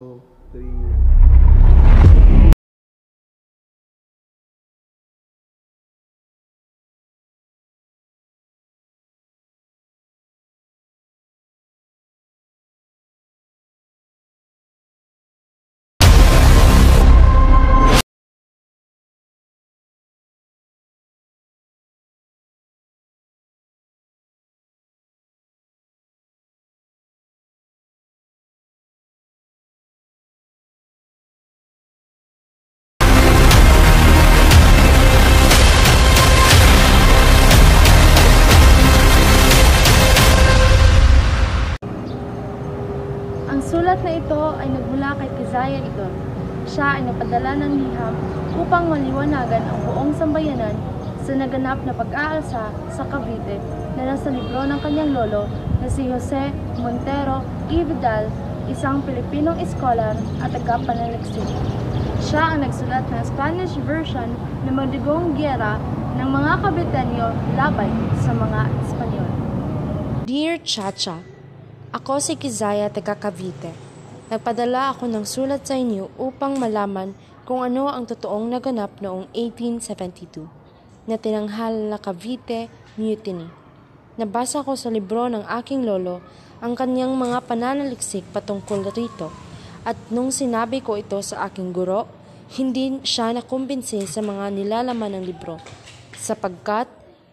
2, 3. Ang sulat na ito ay nagmula kay Keziah Igor. Siya ay napadala ng liham upang maliwanagan ang buong sambayanan sa naganap na pag-aalsa sa Cavite na nasa libro ng kanyang lolo na si Jose Montero y Vidal, isang Pilipinong iskolar at taga-pananaliksik. Siya ang nagsulat ng Spanish version ng Madigong Giyera ng mga Caviteño laban sa mga Espanyol. Dear Chacha, ako si Keziah taga Cavite. Nagpadala ako ng sulat sa inyo upang malaman kung ano ang totoong naganap noong 1872 na tinanghal na Cavite Mutiny. Nabasa ko sa libro ng aking lolo ang kanyang mga pananaliksik patungkol rito at nung sinabi ko ito sa aking guro, hindi siya nakumbinsi sa mga nilalaman ng libro sapagkat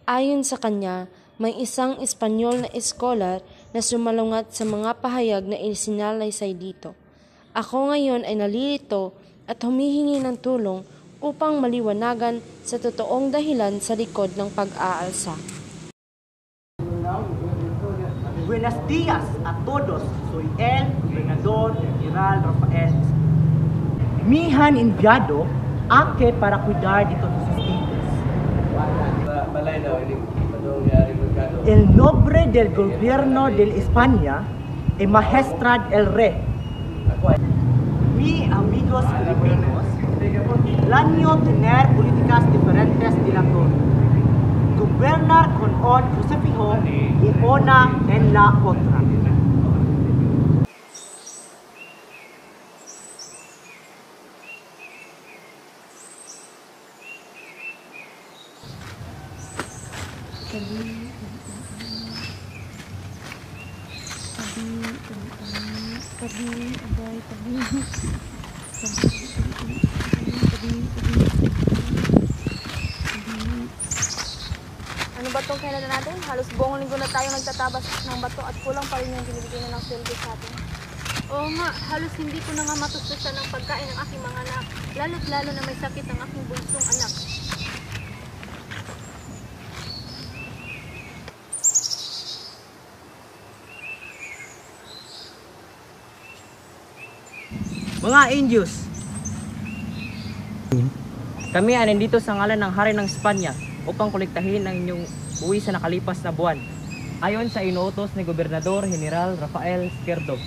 ayon sa kanya may isang Espanyol na iskolar na sumalungat sa mga pahayag na isinalaysay dito. Ako ngayon ay nalilito at humihingi ng tulong upang maliwanagan sa totoong dahilan sa likod ng pag-aalsa. Buenos días a todos. Soy el gobernador general Rafael. Me han enviado aquí para cuidar de todos ustedes. El nombre del gobierno de España es Majestad el Rey. Mi amigos filipinos, el año tener políticas diferentes de la todo. Gobernar con un crucifijo y una en la otra. Ano ba itong kailan natin? Halos buong linggo na tayo nagtatabas ng bato at kulang pa rin yung binibigyan ng sweldo sa atin. Oo nga, halos hindi ko na nga matustusan ng pagkain ng aking mga anak. Lalo't lalo na may sakit ang aking bunsong anak. Mga Indios, kami ay nandito sa ngalan ng Hari ng Espanya upang kolektahin ang inyong buwi sa nakalipas na buwan. Ayon sa inuutos ni Gobernador General Rafael Izquierdo.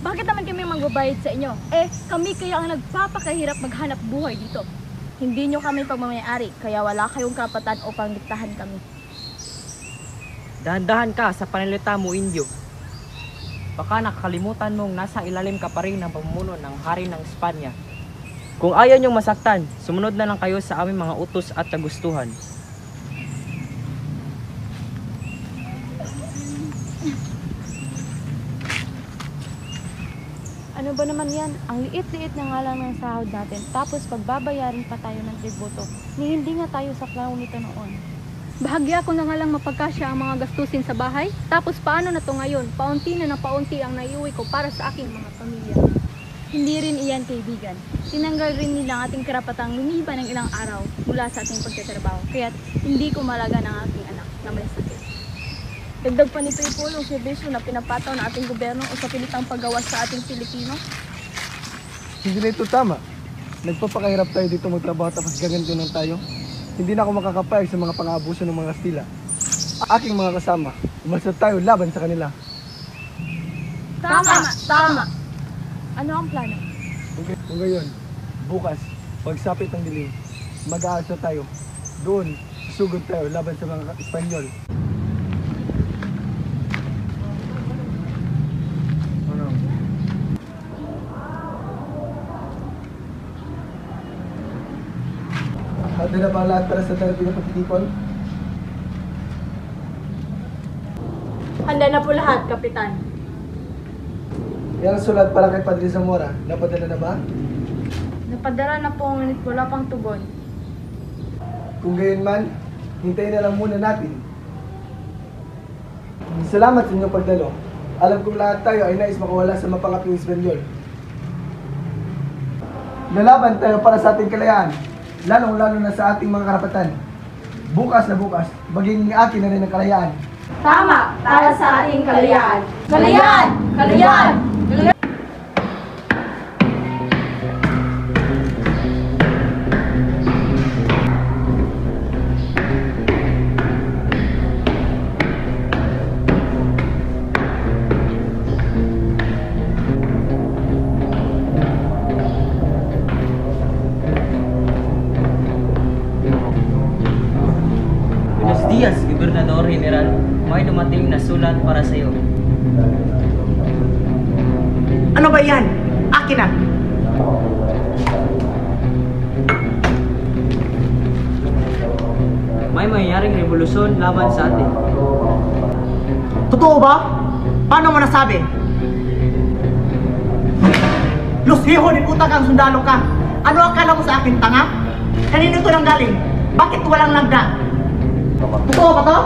Bakit naman kami magbabayad sa inyo? Kami kaya ang nagpapakahirap maghanap buhay dito. Hindi nyo kami pagmamayari, kaya wala kayong karapatan upang diktahan kami. Dahan-dahan ka sa pananalita mo, Indio. Baka nakakalimutan mong nasa ilalim ka pa rin ng pamumuno ng Hari ng Espanya. Kung ayaw niyong masaktan, sumunod na lang kayo sa aming mga utos at kagustuhan. Ano ba naman yan? Ang liit-liit na nga lang ng sahod natin, tapos pagbabayarin pa tayo ng tributo, ni hindi nga tayo sa klaw nito noon. Bahagya ko na nga lang mapagkasya ang mga gastusin sa bahay, tapos paano na to ngayon? Paunti na paunti ang naiuwi ko para sa aking mga pamilya. Hindi rin iyan kaibigan. Tinanggal rin nila ang ating karapatang lumiban ng ilang araw mula sa ating pagtatrabaho, kaya't hindi ko malaga ng aking anak na may sakit. Dagdag pa nito ipulong serbisyo na pinapataw ng ating gobyerno o sa pilitang paggawa sa ating Pilipino. Hindi na ito tama. Nagpapakahirap tayo dito magtrabaho tapos gaganto lang tayo. Hindi na ako makakapayag sa mga pang-aabuso ng mga Kastila. Aking mga kasama, umalsa tayo laban sa kanila. Tama! Tama! Ano ang plano? Kung gayon, bukas, pagsapit ng dilim, mag-aalsa tayo. Doon, sugod tayo laban sa mga Espanyol. Ano? Handa na ba ang lahat para sa darating na pagtitipon? Handa na po lahat, Kapitan. Yang sulat para kay Padre Zamora, napadala na ba? Napadala na po, ngunit wala pang tugon. Kung gayon man, hintayin na lang muna natin. Salamat sa inyong pagdalo. Alam kong lahat tayo ay nais makawala sa mapangaping Espanyol. Lalaban tayo para sa ating kalayaan, lalong-lalo na sa ating mga karapatan. Bukas na bukas, magiging akin na rin ang kalayaan. Tama, para sa ating kalayaan. Kalayaan! Kalayaan! Buenos dias, Gobernador General. May dumating na sulat para sa iyo. Ano ba yan? Akin na! May mangyayaring revolusyon laban sa atin. Totoo ba? Paano mo nasabi? Lusiho, utang ang sundalo ka. Ano akala mo sa akin, tanga? Kanino ito nang galing? Bakit walang langga? Totoo ba to?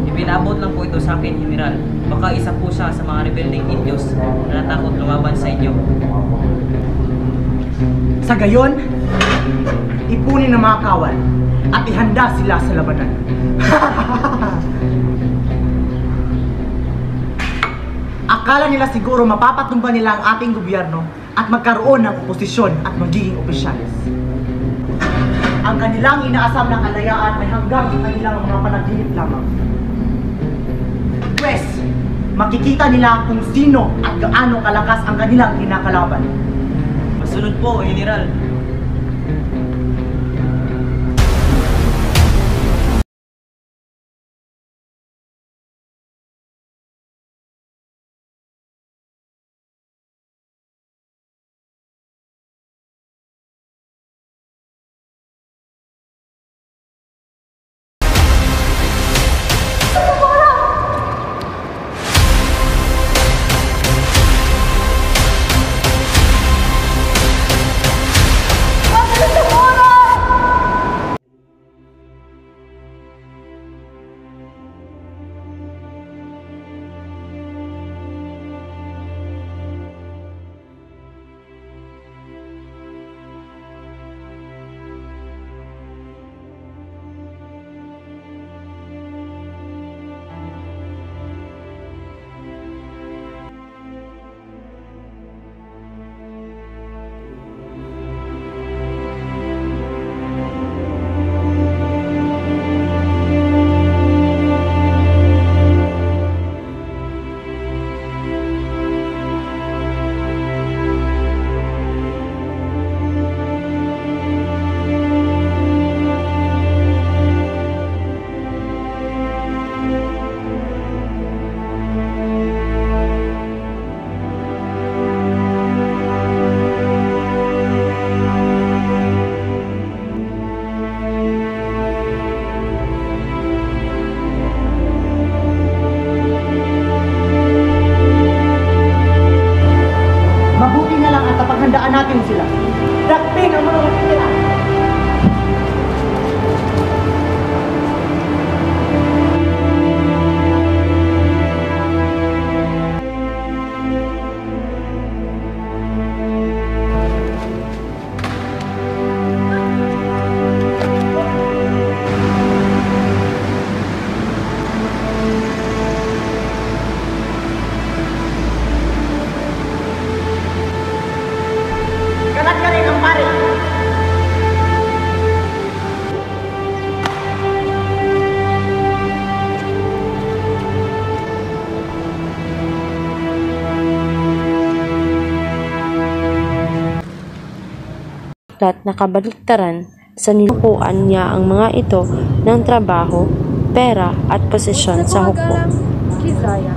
Ipinabot lang po ito sa akin, General. Baka isa po siya sa mga rebelding Indios na natakot lumaban sa inyo. Sa gayon, ipunin ng mga kawal at ihanda sila sa labanan. Akala nila siguro mapapatumba nila ang ating gobyerno at magkaroon ng oposisyon at magiging opisyalis. Ang kanilang inaasam na kalayaan ay hanggang sa kanilang mga panaginip lamang. Pwes, makikita nila kung sino at gaano kalakas ang kanilang kinakalaban. Masunod po, General. Mabuti na lang at napaghandaan natin sila. Dakpin ang mga nila. Kalat ka rin ang pare. At nakabaliktaran sa nilukuan niya ang mga ito ng trabaho, pera at posisyon sa hukbo. Kizaya,